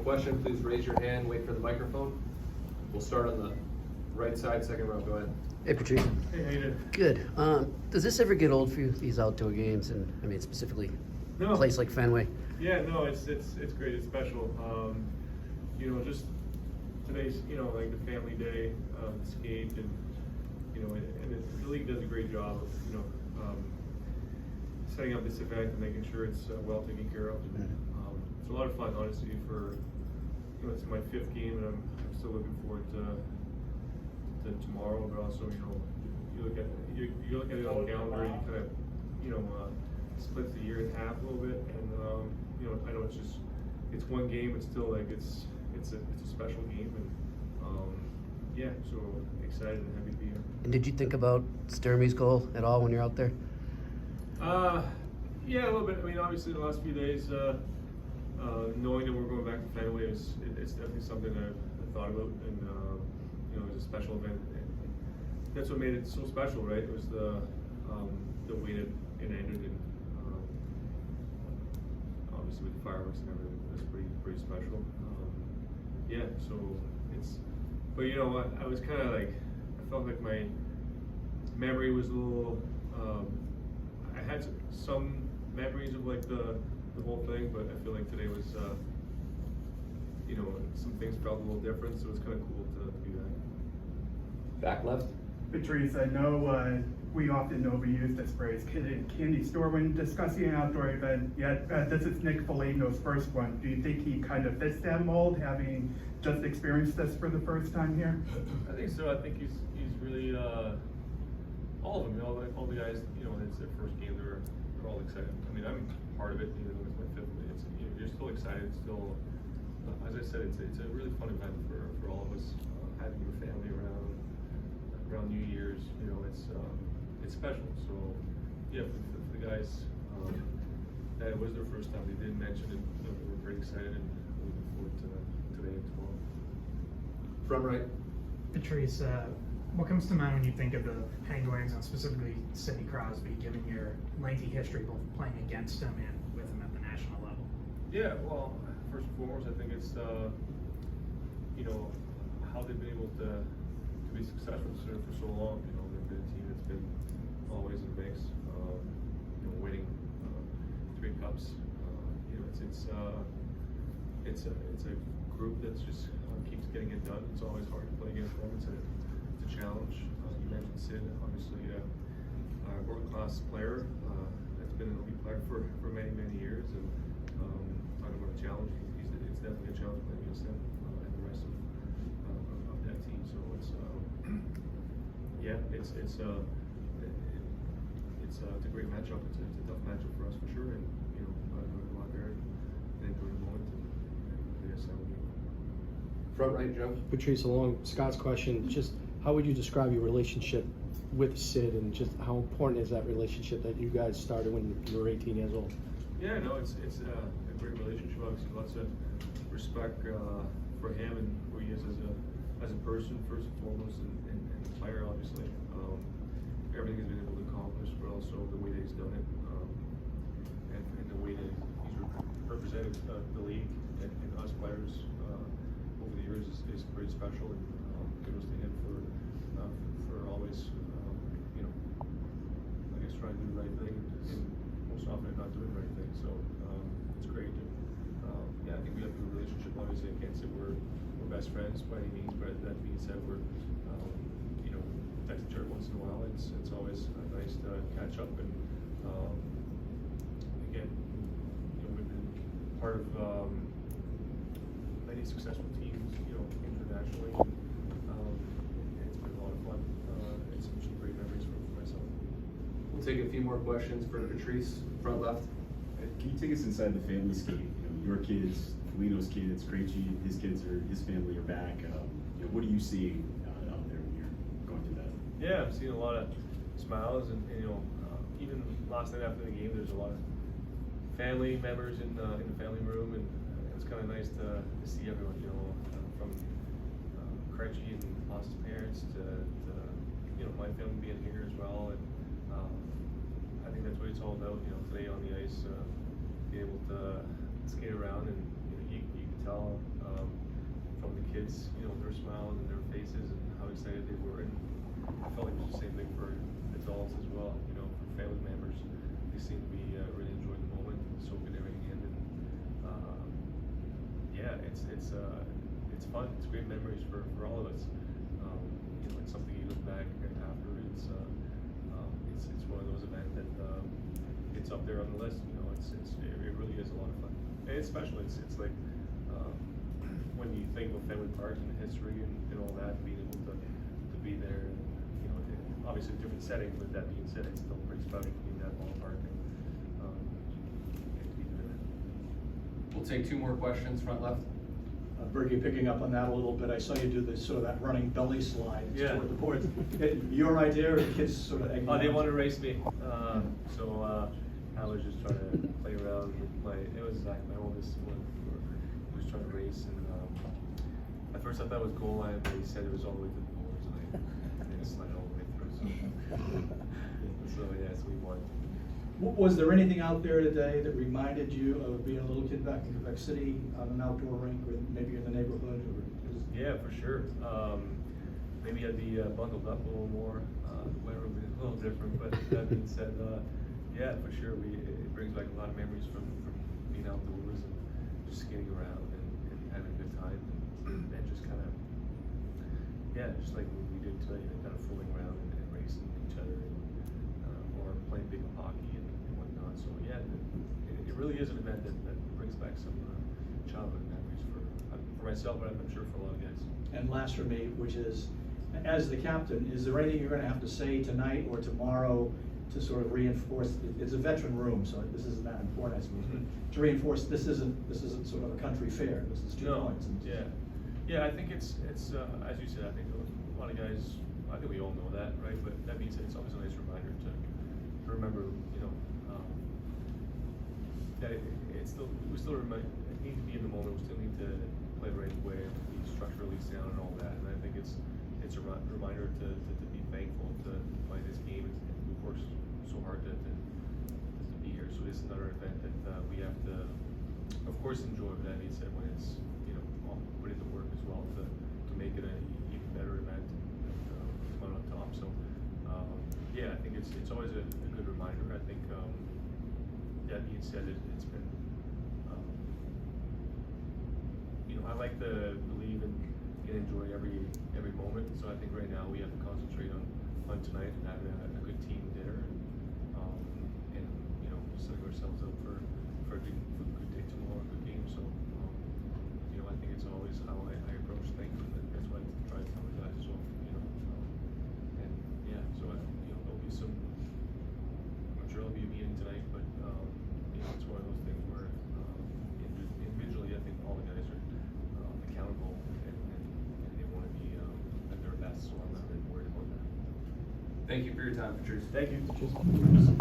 question, please raise your hand, wait for the microphone. We'll start on the right side, second row, go ahead. Hey, Patrice. Hey, how you doing? Good. Does this ever get old for you, these outdoor games, and I mean specifically No. a place like Fenway? Yeah, no, it's great. It's special. Just today's like the family day, skate, and the league does a great job of setting up this event and making sure it's well taken care of. And, it's a lot of fun, honestly. It's my 5th game, and I'm still looking forward to tomorrow. But also, you look at it on the calendar, and you kind of splits the year in half a little bit, and I know it's one game, but still like it's a special game, and so excited and happy to be here. And did you think about Sturmey's goal at all when you're out there? Yeah, a little bit. I mean, obviously the last few days, knowing that we're going back to Fenway it's definitely something that I thought about, and it was a special event. And that's what made it so special, right? It was the way that it ended, and obviously with the fireworks and everything, it was pretty special. So but I was kind of like, I felt like my memory was a little, I had some memories of like the whole thing, but I feel like today was, some things felt a little different, so it's kind of cool to be that. Back left. Patrice, I know we often overuse this phrase, kid in candy store, when discussing an outdoor event, yet this is Nick Foligno's first one. Do you think he kind of fits that mold, having just experienced this for the first time here? I think so. I think he's really, all of them, all the guys, it's their first game, they're all excited. I mean, I'm part of it, it's my 5th, you're still excited, still, as I said, it's a really fun event for all of us, having your family around New Year's, it's special. So yeah, for the guys that it was their first time, they did mention it. They were pretty excited and looking forward to today and tomorrow. Front right. Patrice, what comes to mind when you think of the Penguins, and specifically Sidney Crosby, given your lengthy history both playing against him and with him at the national level? Yeah, well, first and foremost, I think it's how they've been able to be successful for so long. They've been a team that's been always in the mix, winning 3 cups. It's a group that's just keeps getting it done. It's always hard to play against them. It's a challenge. You mentioned Sid, obviously a world-class player that's been an elite player for many years, and talking about a challenge, it's definitely a challenge playing against him and the rest of that team. So it's a great matchup. It's a tough matchup for us for sure, and I'm going to go out there and enjoy the moment, and I guess that would be. Front right, Joe. Patrice, along Scott's question, just how would you describe your relationship with Sid, and just how important is that relationship that you guys started when you were 18 years old? Yeah, no, it's a great relationship. Obviously, lots of respect for him and who he is as a person, first and foremost, and a player, obviously. Everything he's been able to accomplish, but also the way that he's done it, and the way that he's represented the league and us players over the years is pretty special, and kudos to him for always, I guess, trying to do the right thing, and most often not doing the right thing. So it's great. I think we have a good relationship. Obviously, I can't say we're best friends by any means, but that being said, we're text each other once in a while. It's always nice to catch up, and again, we've been part of many successful teams, internationally. It's been a lot of fun. It's some great memories for myself. We'll take a few more questions for Patrice. Front left. Can you take us inside the family skate? Your kids, Foligno's kids, Krejci, his family are back. What do you see out there when you're going through that? Yeah, I've seen a lot of smiles, and even last night after the game, there's a lot of family members in the family room, and it's kind of nice to see everyone. From Krejci and lost his parents to my family being here as well, and I think that's what it's all about. Today on the ice, be able to skate around, and you can tell kids, you know, their smiles and their faces and how excited they were, and I felt like it was the same thing for adults as well, you know, for family members. They seem to be really enjoying the moment, soaking everything in, and yeah, it's fun. It's great memories for all of us. You know, it's something you look back after. It's one of those events that it's up there on the list. You know, it really is a lot of fun. And it's special. It's like when you think of Fenway Park and the history and all that, being able to be there. And, you know, obviously a different setting. But that being said, it's still pretty special to be in that ballpark and to be doing that. We'll take 2 more questions, front left. Bergie, picking up on that a little bit, I saw you do this sort of that running belly slide Yeah. toward the board. Your idea, or the kids sort of egging Oh, they you on? want to race me. So I was just trying to play around with it was Zach, my oldest one, who was trying to race. And at first I thought it was goal line, but he said it was all the way to the boards, and I didn't slide all the way through. So yeah, so we won. Was there anything out there today that reminded you of being a little kid back in Quebec City on an outdoor rink, or maybe in the neighborhood? Or Yeah, for sure. Maybe I'd be bundled up a little more. The weather would be a little different, but that being said, yeah, for sure, it brings back a lot of memories from being outdoors and just skating around and having a good time and just kind of, yeah, just like what we did today, kind of fooling around and racing each other or playing big hockey and whatnot. So yeah, it really is an event that brings back some childhood memories for myself, but I'm sure for a lot of guys. And last for me, which is, as the captain, is there anything you're going to have to say tonight or tomorrow to sort of reinforce? It's a veteran room, so this isn't that important, I suppose. Mhm. To reinforce this isn't sort of a country fair. This is 2 points. Yeah. I think it's as you said. I think a lot of guys. I think we all know that, right? But that being said, it's always a nice reminder to remember. You know, that it's still we still need to be in the moment. We still need to play the right way and be structurally sound and all that. And I think it's a reminder to be thankful to play this game. And we've worked so hard to be here. So this is another event that we have to, of course, enjoy. But that being said, when it's all put into work as well to make it an even better event and come out on top. So yeah, I think it's always a good reminder. I think that being said, it's been I like to believe and enjoy every moment. So I think right now we have to concentrate on tonight and having a good team dinner and setting ourselves up for a good day tomorrow, a good game. So I think it's always how I approach things, and that's what I try to tell the guys as well. And yeah, so there'll be some. I'm sure there'll be a meeting tonight, but it's one of those things where individually I think all the guys are accountable and they want to be at their best. So I'm not really worried about that. Thank you for your time, Patrice. Thank you.